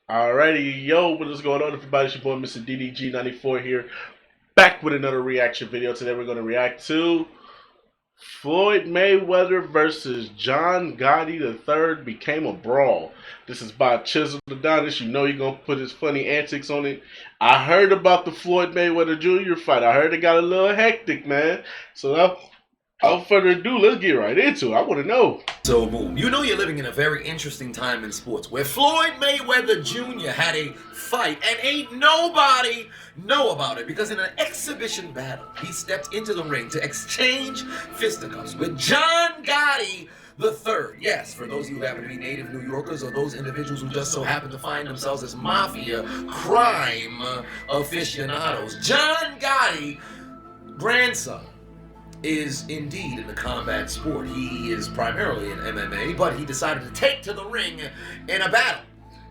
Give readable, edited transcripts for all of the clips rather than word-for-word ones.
Alrighty, yo, what is going on, everybody? It's your boy, Mr. DDG94 here, back with another reaction video. Today we're going to react to Floyd Mayweather versus John Gotti III became a brawl. This is by Chisel Adonis. You know he's going to put his funny antics on it. I heard about the Floyd Mayweather Jr. fight. I heard it got a little hectic, man. So without further ado, let's get right into it. I want to know. So boom, you know you're living in a very interesting time in sports where Floyd Mayweather Jr. had a fight and ain't nobody know about it because in an exhibition battle, he stepped into the ring to exchange fisticuffs with John Gotti III. Yes, for those of you who happen to be native New Yorkers or those individuals who just so happen to find themselves as mafia crime aficionados, John Gotti, grandson, is indeed in the combat sport. He is primarily in MMA, but he decided to take to the ring in a battle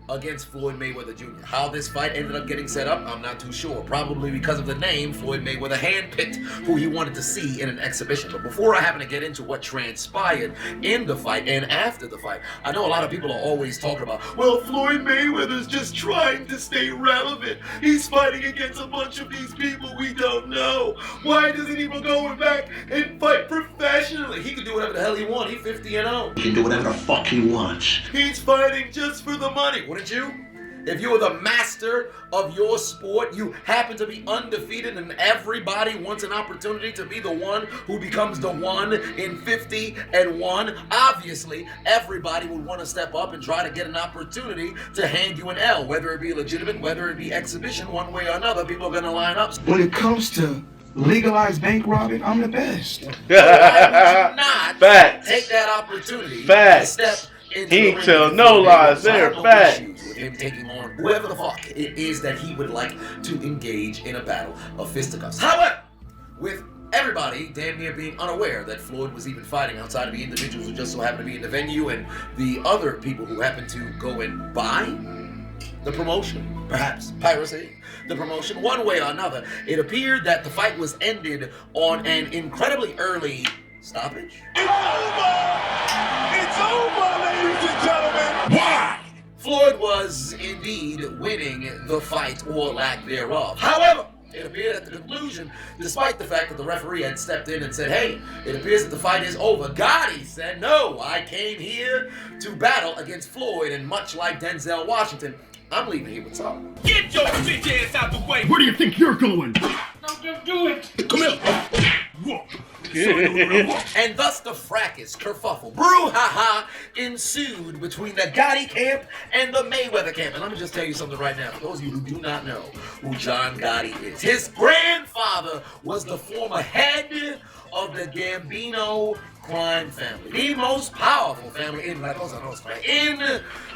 against Floyd Mayweather Jr. How this fight ended up getting set up, I'm not too sure. Probably because of the name, Floyd Mayweather handpicked who he wanted to see in an exhibition. But before I happen to get into what transpired in the fight and after the fight, I know a lot of people are always talking about, well, Floyd Mayweather's just trying to stay relevant. He's fighting against a bunch of these people we don't know. Why doesn't he go back and fight professionally? He can do whatever the hell he wants. He's 50-0. He can do whatever the fuck he wants. He's fighting just for the money. Wouldn't you? If you were the master of your sport, you happen to be undefeated and everybody wants an opportunity to be the one who becomes the one in 50-1, obviously everybody would want to step up and try to get an opportunity to hand you an L, whether it be legitimate, whether it be exhibition, one way or another, people are going to line up. When it comes to legalized bank robbing, I'm the best. Why would you not Facts. take that opportunity Facts. to step into He the ain't ring tell and no Floyd lies Mayweather? there. I have no Facts. issues with him taking on whoever the fuck it is that he would like to engage in a battle of fisticuffs. However, with everybody damn near being unaware that Floyd was even fighting outside of the individuals who just so happened to be in the venue and the other people who happened to go and buy the promotion, perhaps piracy, the promotion, one way or another, it appeared that the fight was ended on an incredibly early stoppage. It's over! It's over, ladies and gentlemen! Why? Floyd was indeed winning the fight or lack thereof. However, it appeared at the conclusion, despite the fact that the referee had stepped in and said, hey, it appears that the fight is over, Gotti said, no, I came here to battle against Floyd, and much like Denzel Washington, I'm leaving here with something. Get your bitch ass out the way! Where do you think you're going? No, don't do it! Come here. And thus the fracas, kerfuffle, brouhaha ensued between the Gotti camp and the Mayweather camp. And let me just tell you something right now. For those of you who do not know who John Gotti is, his grandfather was the former head of the Gambino crime family, the most powerful family in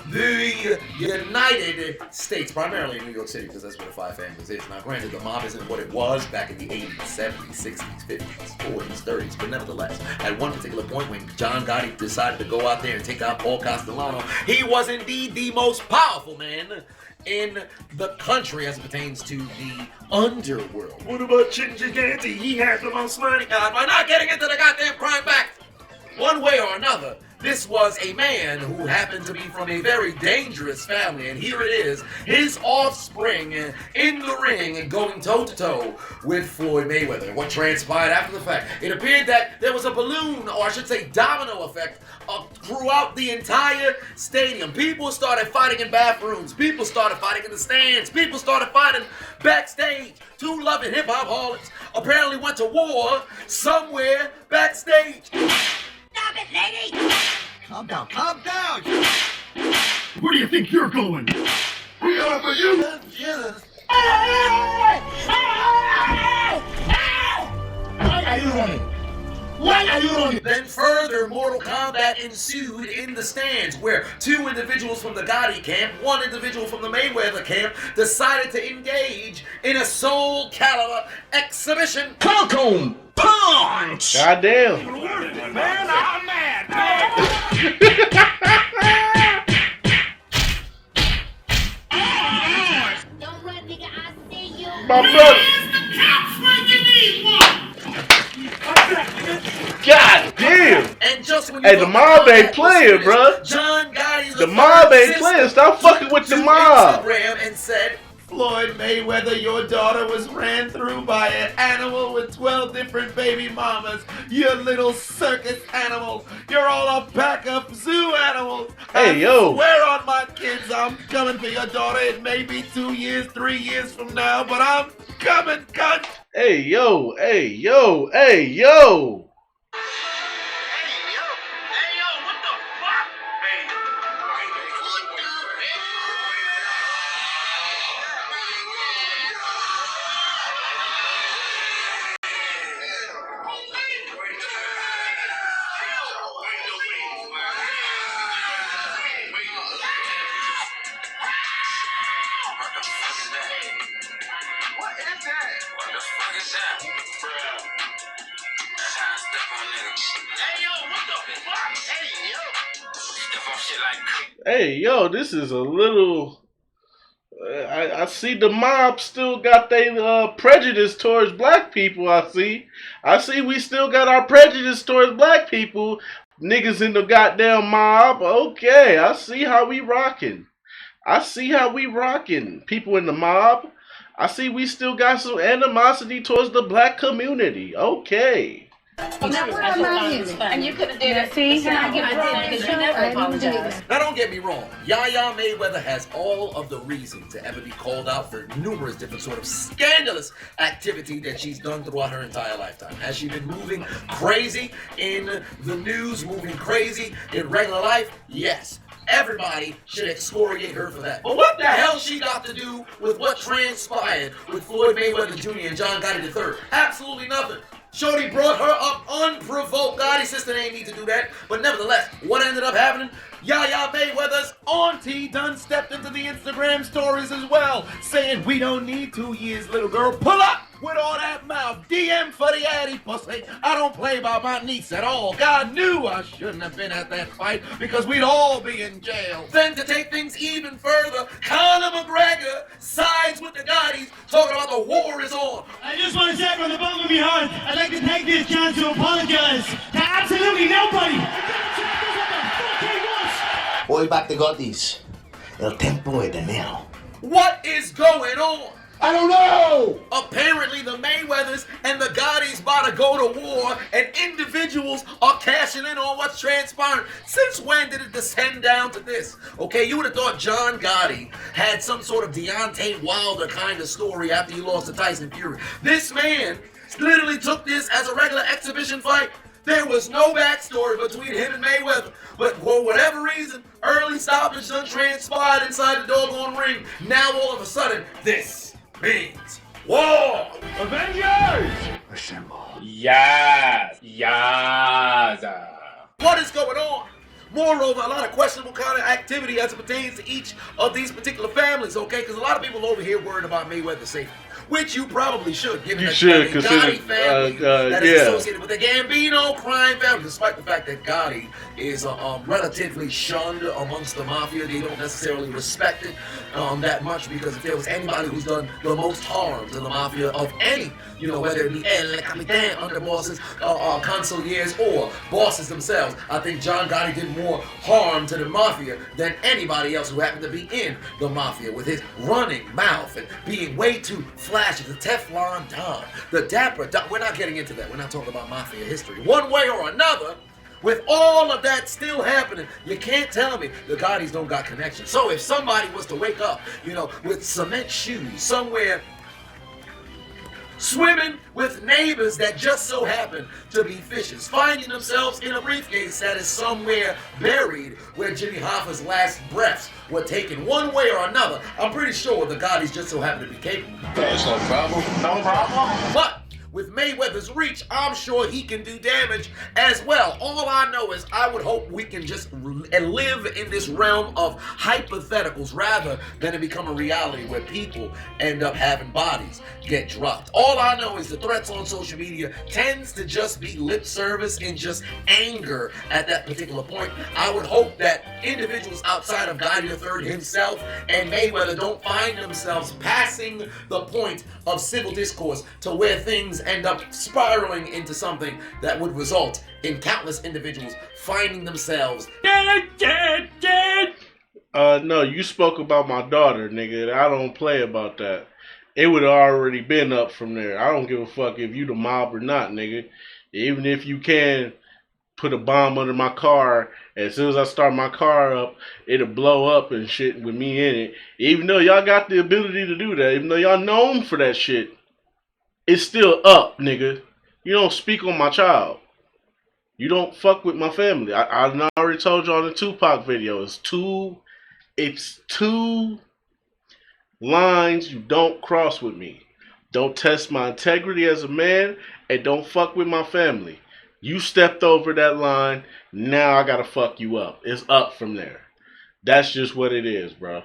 the United States, primarily in New York City, because that's where the five families is. Now, granted, the mob isn't what it was back in the 80s, 70s, 60s, 50s, 40s, 30s, but nevertheless, at one particular point when John Gotti decided to go out there and take out Paul Castellano, he was indeed the most powerful man in the country as it pertains to the underworld. What about Chin Gigante? He has the most money. God, we're not getting into the goddamn crime back. One way or another, this was a man who happened to be from a very dangerous family, and here it is, his offspring in the ring and going toe-to-toe with Floyd Mayweather. What transpired after the fact? It appeared that there was a balloon, or I should say domino effect, throughout the entire stadium. People started fighting in bathrooms, people started fighting in the stands, people started fighting backstage. Two loving hip-hop harlots apparently went to war somewhere backstage. Stop it, lady! Calm down. Calm down. Where do you think you're going? We are for you. Why are you running? Why are you running? Then further Mortal Kombat ensued in the stands, where two individuals from the Gotti camp, one individual from the Mayweather camp, decided to engage in a Soul Calibur exhibition. Falcon punch. Goddamn. Man, I'm mad, man! Don't run, nigga, I see you. My brother. The cops when you need one! God damn. And just when Hey, you the thought mob the ain't combat was playing, finished, bruh. John Gotti's The mob ain't playing. Stop fucking with the mob. Instagram and said, Floyd Mayweather, your daughter was ran through by an animal with 12 different baby mamas. You little circus animal. You're all a pack of zoo animals. Hey, yo. I swear on my kids, I'm coming for your daughter. It may be 2 years, 3 years from now, but I'm coming, cunt. Hey, yo, hey, yo, hey, yo. Hey, yo, this is a little... I see the mob still got their prejudice towards black people, I see we still got our prejudice towards black people. Niggas in the goddamn mob. Okay, I see how we rocking. People in the mob. I see we still got some animosity towards the black community. Okay. And you could have did it. See, I did because you never apologized. Now don't get me wrong, Yaya Mayweather has all of the reason to ever be called out for numerous different sort of scandalous activity that she's done throughout her entire lifetime. Has she been moving crazy in the news, moving crazy in regular life? Yes. Everybody should excoriate her for that. But what the hell she got to do with what transpired with Floyd Mayweather Jr. and John Gotti III? Absolutely nothing. Shorty brought her up unprovoked. Gotti sister ain't need to do that. But nevertheless, what ended up happening? Yaya Mayweather's auntie done stepped into the Instagram stories as well, saying, we don't need 2 years, little girl. Pull up with all that mouth. DM for the addy pussy. I don't play about my niece at all. God knew I shouldn't have been at that fight because we'd all be in jail. Then to take things even further, Conor McGregor sides with the Gottis, talking about the war is on. I just want to say from the bottom of my heart, I'd like to take this chance to apologize to absolutely nobody. Hoy back the Gottis. El tempo de dinero. What is going on? I don't know! Apparently the Mayweathers and the Gottis about to go to war and individuals are cashing in on what's transpiring. Since when did it descend down to this? Okay, you would have thought John Gotti had some sort of Deontay Wilder kind of story after he lost to Tyson Fury. This man literally took this as a regular exhibition fight. There was no backstory between him and Mayweather. But for whatever reason, early stoppage done transpired inside the doggone ring. Now all of a sudden, this means war! Avengers! Assemble. Yes. What is going on? Moreover, a lot of questionable kind of activity as it pertains to each of these particular families, okay? Because a lot of people over here worried about Mayweather's safety. Which you probably should, given that the Gotti family that is associated with the Gambino crime family, despite the fact that Gotti is relatively shunned amongst the mafia. They don't necessarily respect it that much because if there was anybody who's done the most harm to the mafia of any, whether it be El Capitan under bosses, consigliers, or bosses themselves, I think John Gotti did more harm to the mafia than anybody else who happened to be in the mafia with his running mouth and being way too flashy, the Teflon Don, the Dapper Don. We're not getting into that. We're not talking about mafia history. One way or another, with all of that still happening, you can't tell me the Gottis don't got connections. So if somebody was to wake up, with cement shoes somewhere, swimming with neighbors that just so happen to be fishers, finding themselves in a briefcase that is somewhere buried where Jimmy Hoffa's last breaths were taken, one way or another, I'm pretty sure the Gottis just so happen to be capable. That's no problem. No problem. But with Mayweather's reach, I'm sure he can do damage as well. All I know is I would hope we can just live in this realm of hypotheticals rather than it become a reality where people end up having bodies get dropped. All I know is the threats on social media tends to just be lip service and just anger at that particular point. I would hope that individuals outside of Gotti III himself and Mayweather don't find themselves passing the point of civil discourse to where things end up spiraling into something that would result in countless individuals finding themselves No, you spoke about my daughter, nigga. I don't play about that. It would have already been up from there. I don't give a fuck if you the mob or not, nigga. Even if you can put a bomb under my car, as soon as I start my car up, it'll blow up and shit with me in it. Even though y'all got the ability to do that, even though y'all known for that shit, it's still up, nigga. You don't speak on my child. You don't fuck with my family. I already told you on the Tupac video. It's two lines you don't cross with me. Don't test my integrity as a man, and don't fuck with my family. You stepped over that line, now I gotta fuck you up. It's up from there. That's just what it is, bro.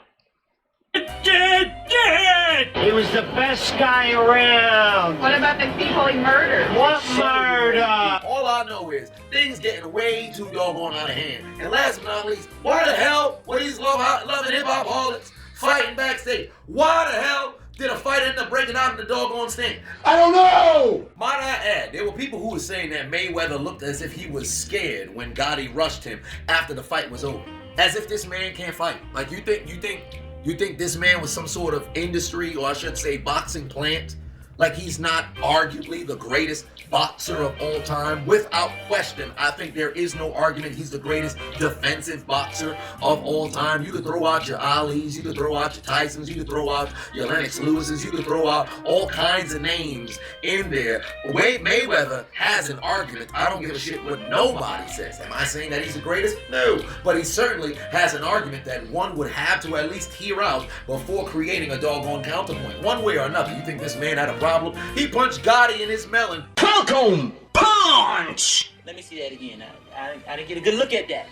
He was the best guy around. What about the people he murdered? What murder? All I know is things getting way too doggone out of hand. And last but not least, why the hell were these loving hip-hop holics fighting backstage? Why the hell did a fight end up breaking out in the doggone sting? I don't know. Might I add, there were people who were saying that Mayweather looked as if he was scared when Gotti rushed him after the fight was over. As if this man can't fight. Like you think this man was some sort of industry, or I should say boxing plant? Like he's not arguably the greatest boxer of all time? Without question, I think there is no argument he's the greatest defensive boxer of all time. You could throw out your Alis, you could throw out your Tysons, you could throw out your Lennox Lewis's, you could throw out all kinds of names in there. Mayweather has an argument. I don't give a shit what nobody says. Am I saying that he's the greatest? No. But he certainly has an argument that one would have to at least hear out before creating a doggone counterpoint. One way or another, you think this man had a problem? He punched Gotti in his melon. Falcon punch. Let me see that again. I didn't get a good look at that.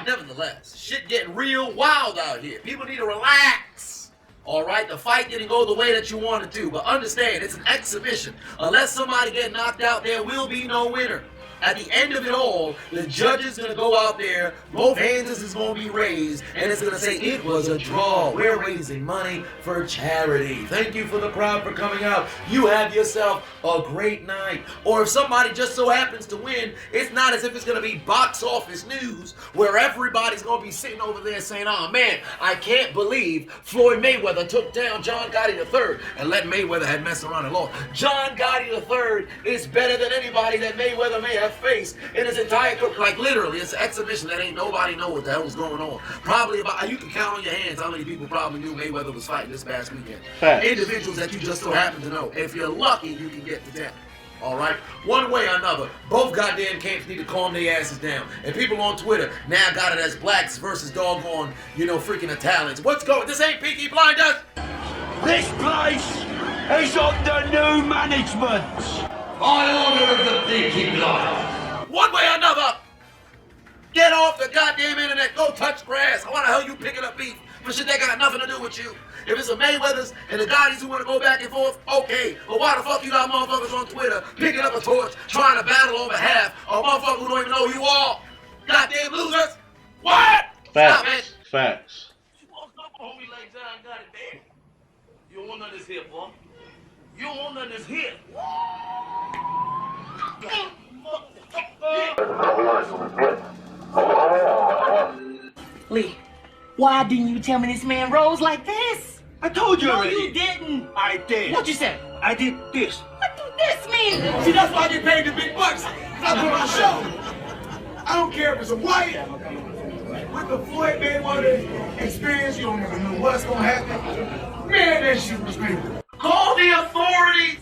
Nevertheless, shit getting real wild out here. People need to relax. Alright, the fight didn't go the way that you wanted to, but understand, it's an exhibition. Unless somebody get knocked out, there will be no winner. At the end of it all, the judge is going to go out there, both hands is going to be raised, and it's going to say, it was a draw. We're raising money for charity. Thank you for the crowd for coming out. You have yourself a great night. Or if somebody just so happens to win, it's not as if it's going to be box office news where everybody's going to be sitting over there saying, oh man, I can't believe Floyd Mayweather took down John Gotti III and let Mayweather have messed around and lost. John Gotti III is better than anybody that Mayweather may have faced in his entire career. Like literally, it's an exhibition that ain't nobody know what the hell was going on. Probably about, you can count on your hands how many people probably knew Mayweather was fighting this past weekend. Facts. Individuals that you just so happen to know. If you're lucky, you can get to 10. All right? One way or another, both goddamn camps need to calm their asses down. And people on Twitter now got it as blacks versus doggone, freaking Italians. What's going? This ain't Peaky Blinders. This place is under new management. By order of the Peaky Blinders. One way or another, get off the goddamn internet. Go touch grass. Why the hell you picking up beef for shit that got nothing to do with you? If it's the Mayweathers and the Gottis who want to go back and forth, okay. But why the fuck you got motherfuckers on Twitter picking up a torch trying to battle on behalf of motherfuckers who don't even know who you are? Goddamn losers. What? Stop it. Facts. You walked up on me like John got it there. You don't want none of this here, boy. You don't want none of this here. Lee, why didn't you tell me this man rose like this? I told you No, already. you didn't. I did. What'd you say? I did this. What do this mean? See, that's why I get paid the big bucks. I put on a show. I don't care if it's a white. With the Floyd Mayweather experience, you don't ever know what's gonna happen. Man, that shit was crazy. Call the authorities.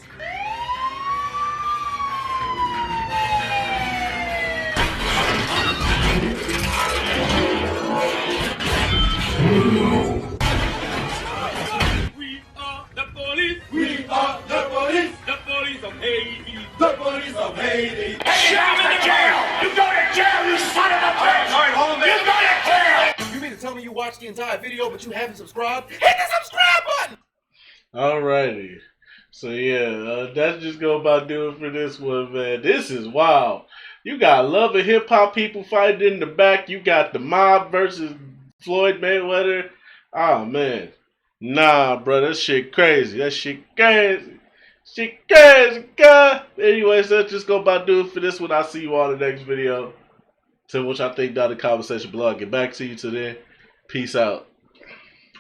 We are the police. We are the police. The police of Haiti. The police of Haiti. Shut the jail! You go to jail, you son of a bitch! All right, hold on, man. You go to jail! You mean to tell me you watched the entire video but you haven't subscribed? Hit the subscribe button! Alrighty. So yeah, that's just gonna about do it for this one, man. This is wild. You got loving hip hop people fighting in the back. You got the mob versus Floyd Mayweather. Oh man. Nah, bro, that shit crazy. That shit crazy. Shit crazy, God. Anyways, that's just gonna about do it for this one. I'll see you all in the next video. Tell me what y'all think down in the comment section below. I'll get back to you. Till then, peace out.